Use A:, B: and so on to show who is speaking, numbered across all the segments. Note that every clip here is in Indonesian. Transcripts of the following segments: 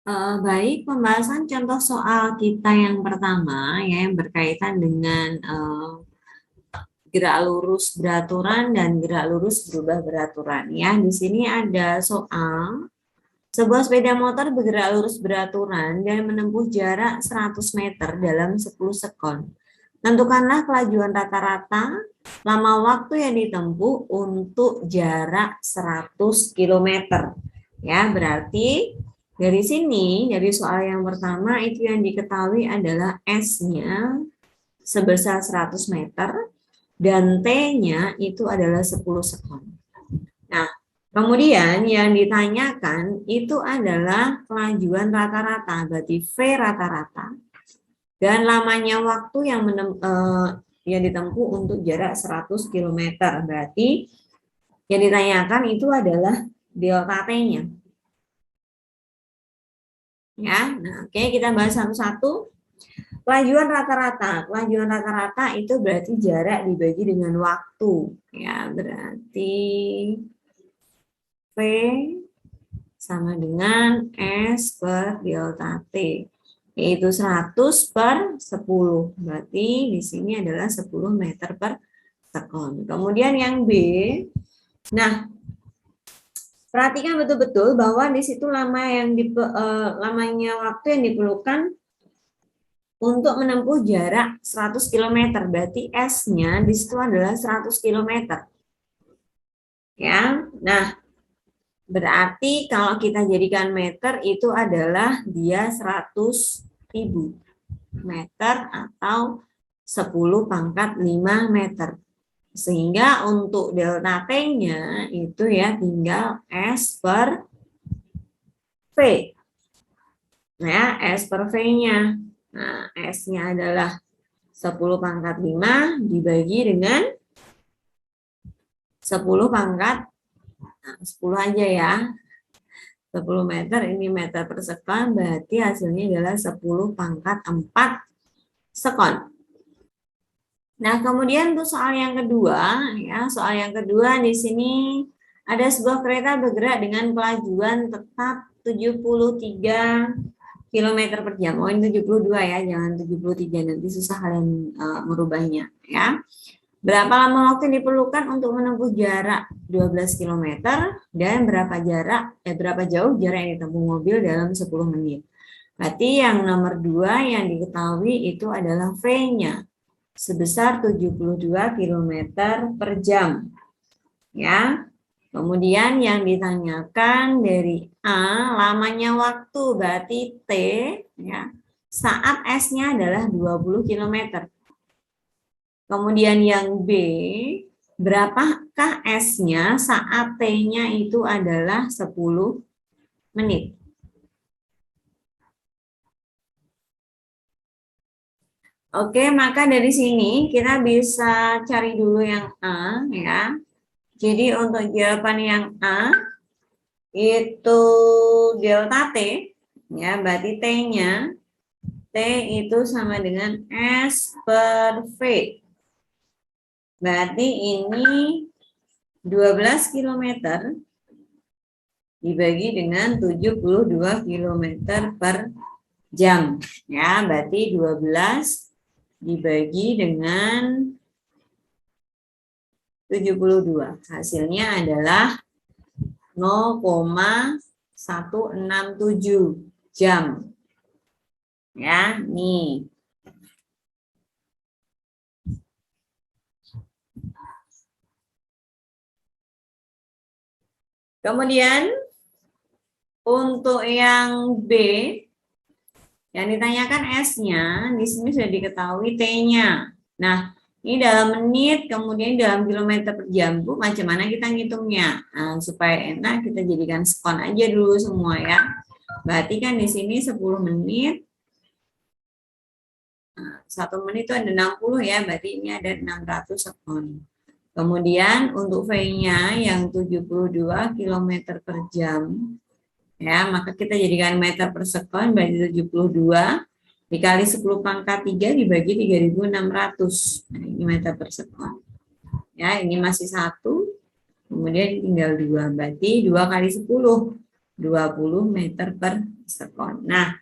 A: Baik, pembahasan contoh soal kita yang pertama ya yang berkaitan dengan gerak lurus beraturan dan gerak lurus berubah beraturan ya. Di sini ada soal sebuah sepeda motor bergerak lurus beraturan dan menempuh jarak 100 meter dalam 10 sekon. Tentukanlah kelajuan rata-rata lama waktu yang ditempuh untuk jarak 100 kilometer. Ya, berarti dari sini, dari soal yang pertama itu yang diketahui adalah S-nya sebesar 100 meter dan T-nya itu adalah 10 sekon. Nah, kemudian yang ditanyakan itu adalah kelajuan rata-rata, berarti V rata-rata dan lamanya waktu yang ditempuh untuk jarak 100 km. Berarti yang ditanyakan itu adalah delta T-nya. Ya, nah oke kita bahas satu-satu. Kelajuan rata-rata. Kelajuan rata-rata itu berarti jarak dibagi dengan waktu. Ya, berarti V sama dengan S per delta T. Yaitu 100 per 10. Berarti di sini adalah 10 meter per sekon. Kemudian yang B. Nah, perhatikan betul-betul bahwa di situ lamanya waktu yang diperlukan untuk menempuh jarak 100 km. Berarti S-nya di situ adalah 100 km. Ya. Nah, berarti kalau kita jadikan meter itu adalah dia 100.000 meter atau 10 pangkat 5 meter. Sehingga untuk delta T-nya itu ya tinggal S per V. Ya, S per V-nya. Nah, S-nya adalah 10 pangkat 5 dibagi dengan 10 pangkat 10 aja ya. 10 meter ini meter per sekon berarti hasilnya adalah 10 pangkat 4 sekon. Nah, kemudian untuk soal yang kedua, ya, soal yang kedua di sini ada sebuah kereta bergerak dengan kelajuan tetap 73 km per jam. Oh, ini 72 ya, jangan 73 nanti susah kalian merubahnya, ya. Berapa lama waktu yang diperlukan untuk menempuh jarak 12 km dan berapa jauh jarak yang ditempuh mobil dalam 10 menit. Berarti yang nomor 2 yang diketahui itu adalah V-nya sebesar 72 km per jam. Ya. Kemudian yang ditanyakan dari A, lamanya waktu berarti T ya. Saat S-nya adalah 20 km. Kemudian yang B, berapakah S-nya saat T-nya itu adalah 10 menit. Oke, maka dari sini kita bisa cari dulu yang A ya. Jadi untuk jawaban yang A itu delta T ya, berarti T-nya T itu sama dengan S per V. Berarti ini 12 km dibagi dengan 72 km per jam. Ya, berarti 12 dibagi dengan 72. Hasilnya adalah 0,167 jam. Ya, nih. Kemudian untuk yang B, yang ditanyakan S-nya, di sini sudah diketahui T-nya. Nah, ini dalam menit, kemudian dalam kilometer per jam. Bu, macam mana kita ngitungnya? Nah, supaya enak, kita jadikan sekon aja dulu semua ya. Berarti kan di sini 10 menit. Nah, 1 menit itu ada 60 ya, berarti ini ada 600 sekon. Kemudian untuk V-nya yang 72 km per jam. Ya, maka kita jadikan meter per sekon berarti 72 dikali 10 pangkat 3 dibagi 3.600. Nah, ini meter per sekon. Ya, ini masih 1. Kemudian tinggal 2. Berarti 2 kali 10 20 meter per sekon. Nah,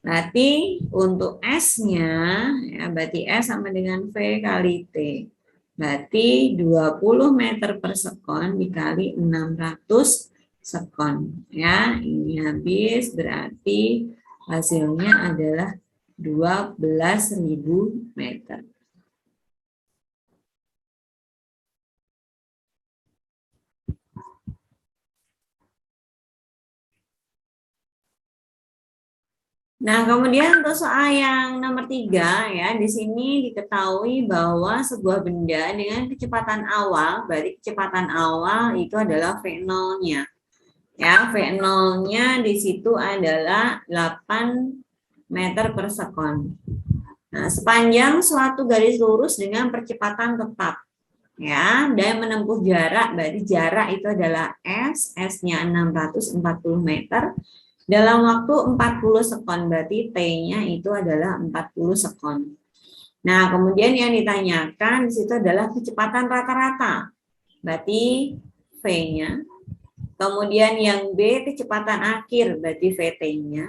A: berarti untuk S-nya, ya, berarti S sama dengan V kali T. Berarti 20 meter per sekon dikali 600 sekon. Ya, ini habis, berarti hasilnya adalah 12.000 meter. Nah, kemudian untuk soal yang nomor 3 ya, di sini diketahui bahwa sebuah benda dengan kecepatan awal, berarti kecepatan awal itu adalah V0-nya. Ya, V0-nya di situ adalah 8 meter per sekon. Nah, sepanjang suatu garis lurus dengan percepatan tetap, ya, dan menempuh jarak, berarti jarak itu adalah S, S-nya 640 meter, dalam waktu 40 sekon, berarti T-nya itu adalah 40 sekon. Nah, kemudian yang ditanyakan di situ adalah kecepatan rata-rata, berarti V-nya. Kemudian yang B kecepatan akhir, berarti VT-nya.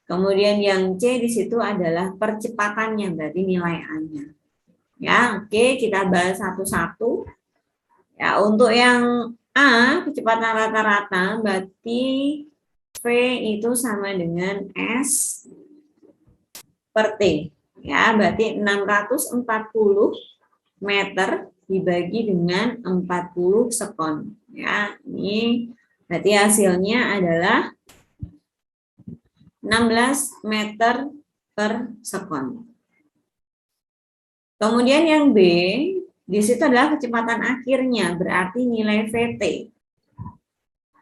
A: Kemudian yang C di situ adalah percepatannya, berarti nilai A-nya. Ya, oke, kita bahas satu-satu. Ya, untuk yang A kecepatan rata-rata, berarti V itu sama dengan S per T. Ya, berarti 640 meter dibagi dengan 40 sekon. Ya, ini berarti hasilnya adalah 16 meter per sekon. Kemudian yang B, di situ adalah kecepatan akhirnya, berarti nilai VT.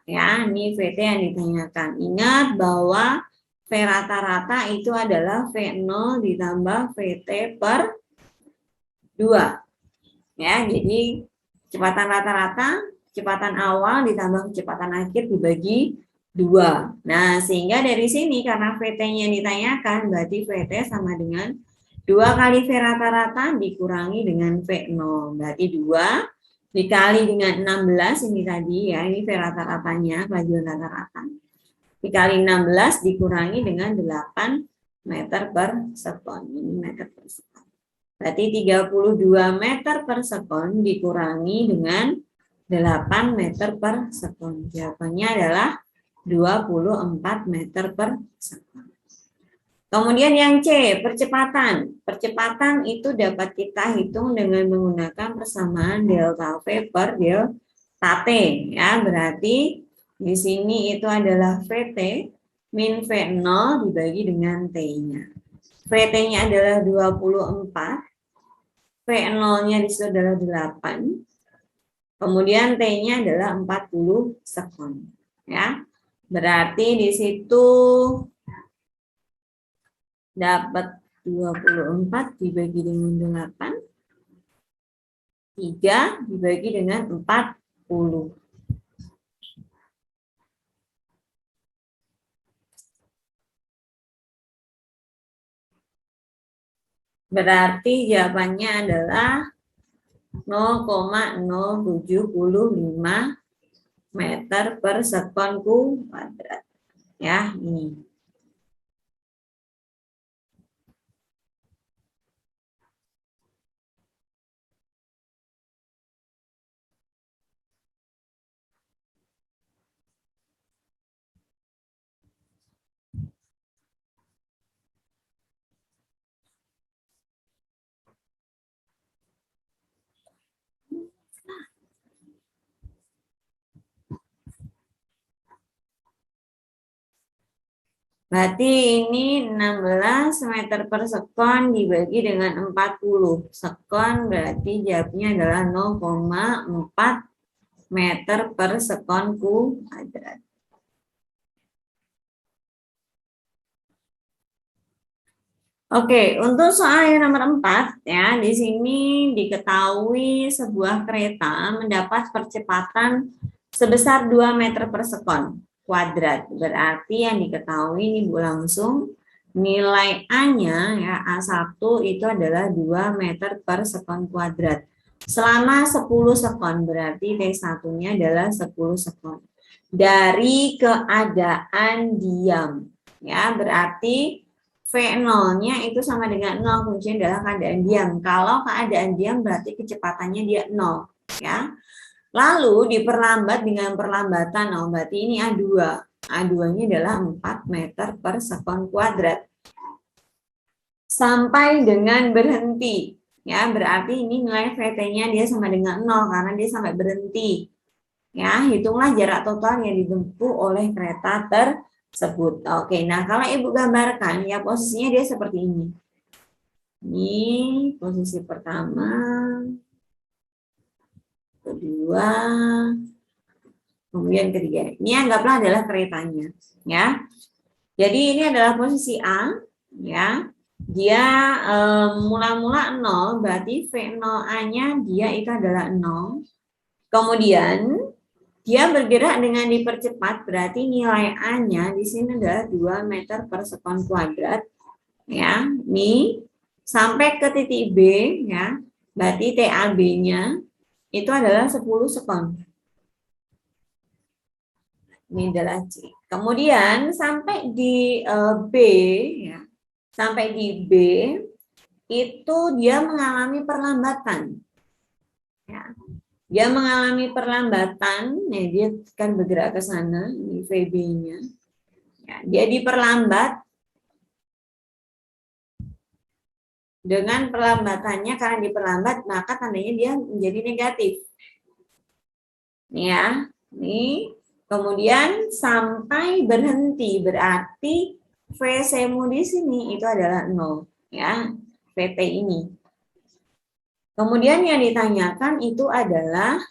A: Ya, ini VT yang ditanyakan. Ingat bahwa V rata-rata itu adalah V0 ditambah VT per 2. Ya, jadi kecepatan rata-rata, kecepatan awal ditambah kecepatan akhir dibagi 2. Nah, sehingga dari sini karena VT-nya ditanyakan, berarti VT sama dengan 2 kali V rata-rata dikurangi dengan V0. Berarti 2 dikali dengan 16 ini tadi ya, ini V rata-ratanya, kelajuan rata-rata. Dikali 16 dikurangi dengan 8 meter per sekon. Ini meter per sekon. Berarti 32 meter per sekon dikurangi dengan 8 meter per sekon. Jawabannya adalah 24 meter per sekon. Kemudian yang C, percepatan. Percepatan itu dapat kita hitung dengan menggunakan persamaan delta V per delta T. Ya, berarti di sini itu adalah VT min V0 dibagi dengan T-nya. VT-nya adalah 24, V0-nya di situ adalah 8, kemudian T-nya adalah 40 sekon. Ya, berarti di situ dapat 24 dibagi dengan 8, 3 dibagi dengan 40. Berarti jawabannya adalah 0,075 meter per sekon kuadrat. Ya, ini. Berarti ini 16 meter per sekon dibagi dengan 40 sekon, berarti jawabnya adalah 0,4 meter per sekon kuadrat. Oke, untuk soal yang nomor 4 ya, di sini diketahui sebuah kereta mendapat percepatan sebesar 2 meter per sekon kuadrat. Berarti yang diketahui ini Bu langsung nilai A-nya ya, A1 itu adalah 2 meter per sekon kuadrat. Selama 10 sekon, berarti T1-nya adalah 10 sekon. Dari keadaan diam. Ya, berarti V0-nya itu sama dengan 0, kuncinya adalah keadaan diam. Kalau keadaan diam berarti kecepatannya dia 0, ya. Lalu diperlambat dengan perlambatan, berarti ini A2. A2-nya adalah 4 meter per sekon kuadrat. Sampai dengan berhenti. Ya, berarti ini nilai VT-nya dia sama dengan 0 karena dia sampai berhenti. Ya, hitunglah jarak total yang ditempuh oleh kereta tersebut. Oke, nah kalau Ibu gambarkan, ya posisinya dia seperti ini. Ini posisi pertama, kedua, kemudian ketiga. Ini anggaplah adalah keretanya, ya. Jadi ini adalah posisi A, ya. Dia mula-mula 0, berarti V0A-nya dia itu adalah 0. Kemudian dia bergerak dengan dipercepat, berarti nilai A-nya di sini adalah 2 meter per sekon kuadrat. Ya, ini sampai ke titik B, ya. Berarti TAB-nya itu adalah 10 sekon. Ini adalah C. Kemudian sampai di B, ya. Sampai di B itu dia mengalami perlambatan. Ya. Dia mengalami perlambatan, ya, dia akan bergerak ke sana, ini VB-nya. Ya, dia diperlambat. Dengan perlambatannya, karena diperlambat, maka tandanya dia menjadi negatif. Ya, ini kemudian sampai berhenti, berarti VC-mu di sini itu adalah 0, ya, VT ini. Kemudian yang ditanyakan itu adalah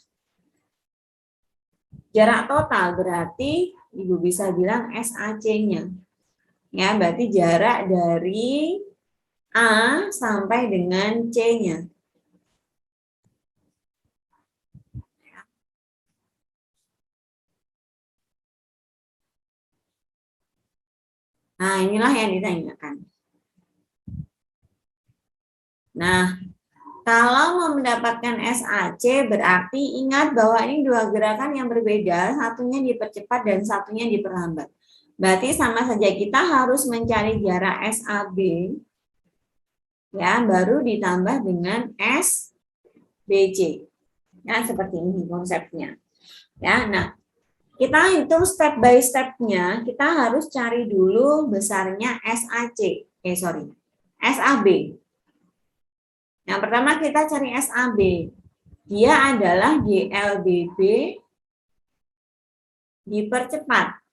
A: jarak total, berarti Ibu bisa bilang SAC-nya. Ya, berarti jarak dari A sampai dengan C-nya. Nah, inilah yang ditanyakan. Nah, kalau mau mendapatkan SAC berarti ingat bahwa ini dua gerakan yang berbeda, satunya dipercepat dan satunya diperlambat. Berarti sama saja kita harus mencari jarak SAB, ya, baru ditambah dengan SBC. Ya, seperti ini konsepnya. Ya, nah, kita hitung step by step-nya, kita harus cari dulu besarnya SAC. SAB. Yang pertama kita cari SAB. Dia adalah GLBB dipercepat.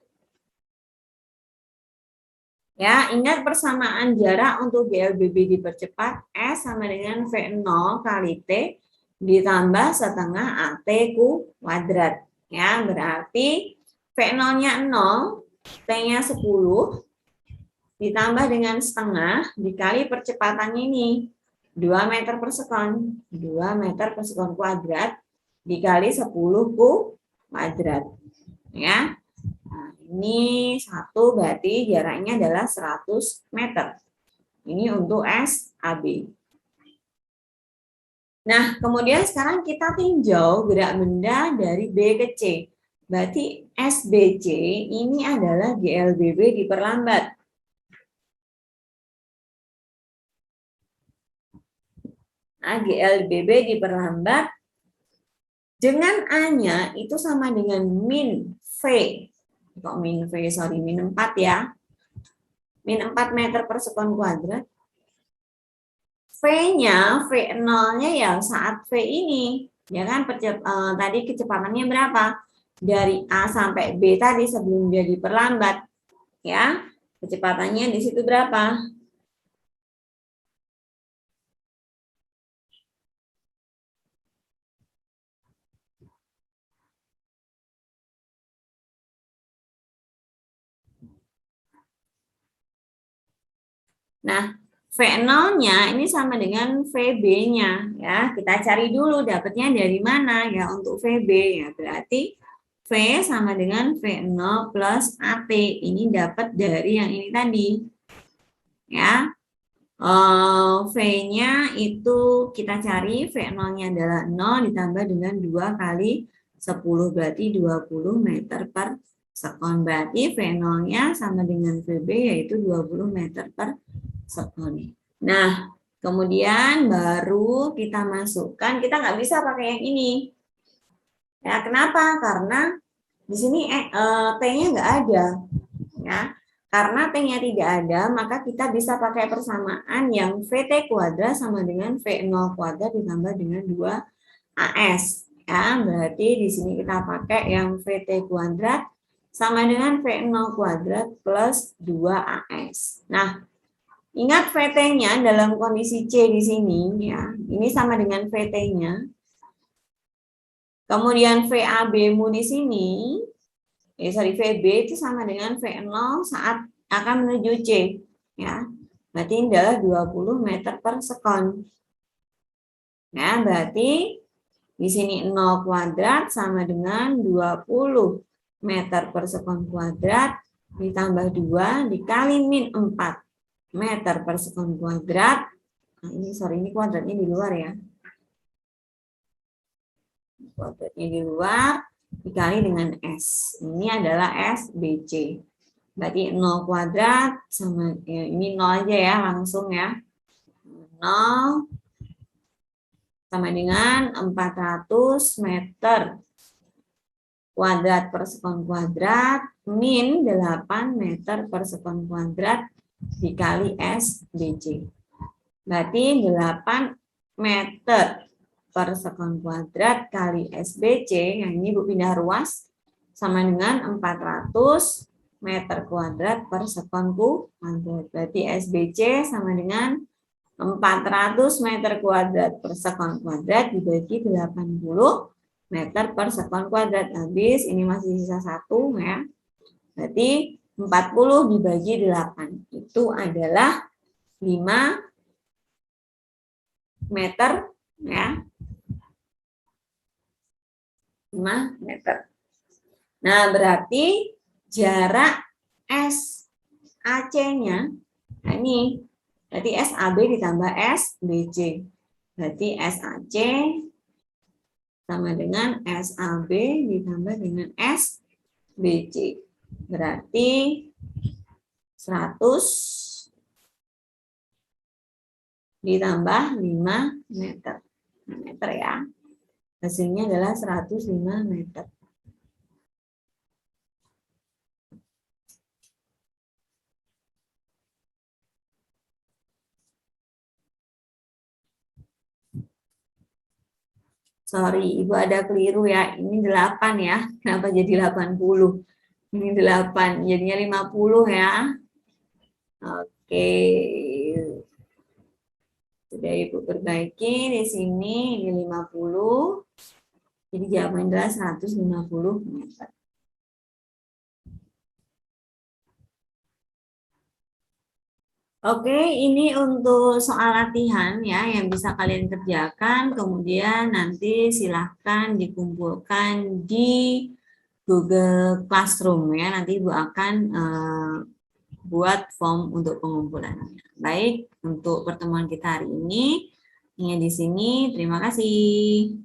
A: Ya, ingat persamaan jarak untuk GLBB dipercepat, S sama dengan V0 kali T ditambah setengah AT kuadrat. Ya, berarti V0-nya 0, T-nya 10, ditambah dengan setengah, dikali percepatannya ini, 2 meter per sekon. 2 meter per sekon kuadrat, dikali 10 kuadrat. Ya, nah, ini 1 berarti jaraknya adalah 100 meter. Ini untuk SAB. Nah, kemudian sekarang kita tinjau gerak benda dari B ke C. Berarti SBC ini adalah GLBB diperlambat. Nah, GLBB diperlambat dengan A-nya itu sama dengan min V. Kok min V, min 4 ya. Min 4 meter per sekon kuadrat. V-nya, V0-nya ya saat V ini. Ya kan, tadi kecepatannya berapa? Dari A sampai B tadi sebelum dia diperlambat. Ya, kecepatannya di situ berapa? Nah, V0-nya ini sama dengan VB-nya ya. Kita cari dulu dapatnya dari mana ya untuk VB ya. Berarti V sama dengan V0 plus AT. Ini dapat dari yang ini tadi. Ya. V-nya itu kita cari V0-nya adalah 0 ditambah dengan 2 kali 10 berarti 20 meter per sekon. Berarti V0-nya sama dengan VB yaitu 20 meter per sekon. Nah, kemudian baru kita masukkan, kita nggak bisa pakai yang ini. Ya, kenapa? Karena di sini T-nya nggak ada. Ya. Karena T-nya tidak ada, maka kita bisa pakai persamaan yang VT kuadrat sama dengan V0 kuadrat ditambah dengan 2AS. Ya, berarti di sini kita pakai yang VT kuadrat sama dengan V0 kuadrat plus 2AS. Nah, ingat VT-nya dalam kondisi C di sini, ya, ini sama dengan VT-nya. Kemudian VAB-mu di sini, VB itu sama dengan V0 saat akan menuju C. Ya, berarti ini adalah 20 meter per sekon. Ya, berarti di sini 0 kuadrat sama dengan 20 meter per sekon kuadrat ditambah 2 dikali min 4 meter per sekon kuadrat. Nah, ini kuadratnya di luar ya. Kuadratnya di luar dikali dengan S. Ini adalah SBC. Berarti 0 kuadrat sama ya, ini 0 aja ya langsung ya. 0 sama dengan 400 meter kuadrat per sekon kuadrat min 8 meter per sekon kuadrat dikali SBC. Berarti 8 meter per sekon kuadrat kali SBC, yang ini Bu pindah ruas, sama dengan 400 meter kuadrat per sekon kuadrat. Berarti SBC sama dengan 400 meter kuadrat per sekon kuadrat dibagi 80 meter per sekon kuadrat. Habis, ini masih sisa 1 ya. Berarti 40 dibagi 8. Itu adalah 5 meter ya. 5 meter. Nah, berarti jarak SAC-nya, nah ini, berarti SAB ditambah SBC. Berarti SAC sama dengan SAB ditambah dengan SBC. Berarti 100 ditambah 5 meter. 5 meter ya. Hasilnya adalah 105 meter. Sorry, Ibu ada keliru ya. Ini 8 ya. Kenapa jadi 80? Ini 8, jadinya 50 ya. Oke. Sudah Ibu perbaiki di sini, ini 50. Jadi jawabannya adalah 150 meter. Oke, ini untuk soal latihan ya yang bisa kalian kerjakan. Kemudian nanti silahkan dikumpulkan di Google Classroom ya. Nanti Ibu akan buat form untuk pengumpulannya. Baik, untuk pertemuan kita hari ini hanya di sini. Terima kasih.